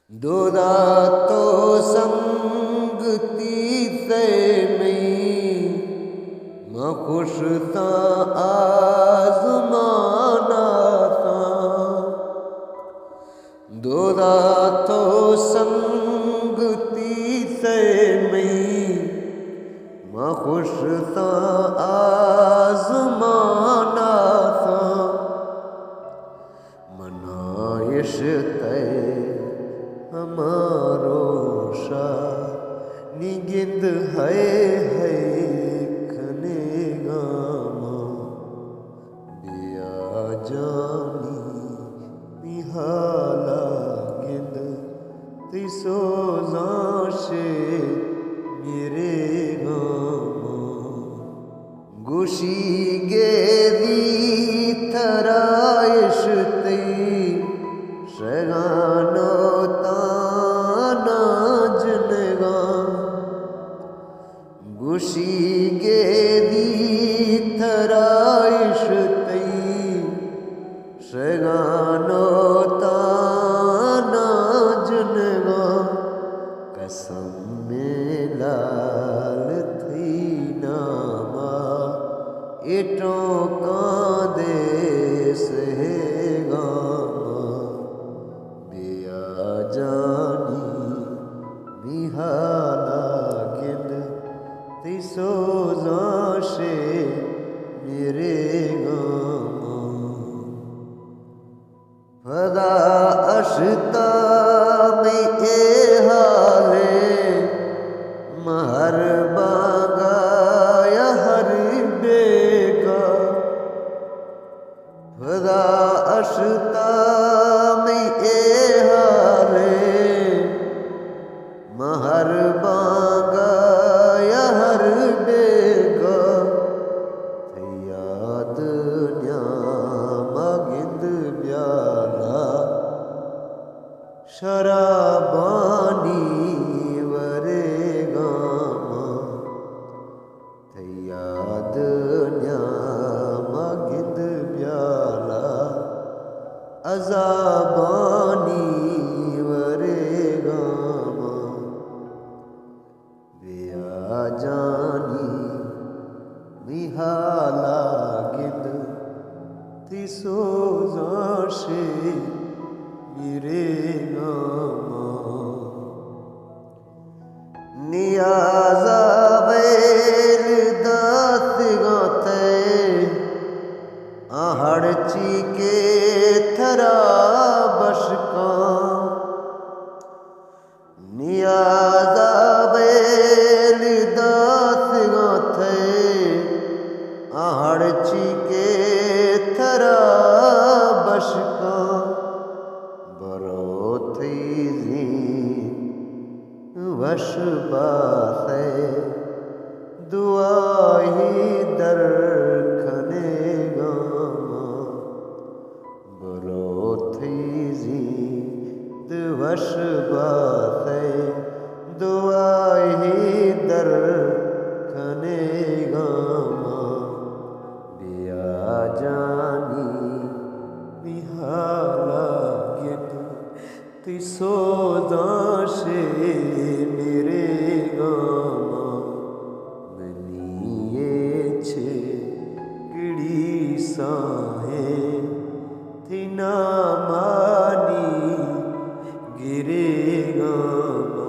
दोदा तो संगती से मई मैं खुश था आजमाना था। दोदा तो संगती से मई मैं खुश था आजमाना था। मनाइश तय हमारो शा निगिंद है खने गामा बिया जानी निहाला गिंद तिसो जाशे मेरे गामा गुशी गेदी थराइश तई शगानो ताना जनगा गुशी गेदी थराइश तई शगानो ताना जनगा कसम में लाल थी नामा इटों का देश है जानी निहाला गिंद तिसो जाशे मेरे गामा फदा अशता में ए हाले महर बागा या हर बेगा फदा अशता में ए महर बागा या हर बेगा याद न्यामा गिंद ब्याला शराबानी वरे गामा याद न्यामा गिंद ब्याला अजाबानी वरे गामा जानी निहाला गिंद तिसो जाशे मेरे गामा नियाजा बैल दात गाते आहड़ची के थरा बशका नियाजा बैल दात गाथे आहड़ची के थरा बशका बरो थी जी वश बासे दुआही दर खने गामा बरो थी जी वश बासे दुआही दर खने गामा बिया जानी निहाला गिंद तिसो जाशे मेरे गामा बनिए छे गिड़ी साहे थिना मानी गिरे गामा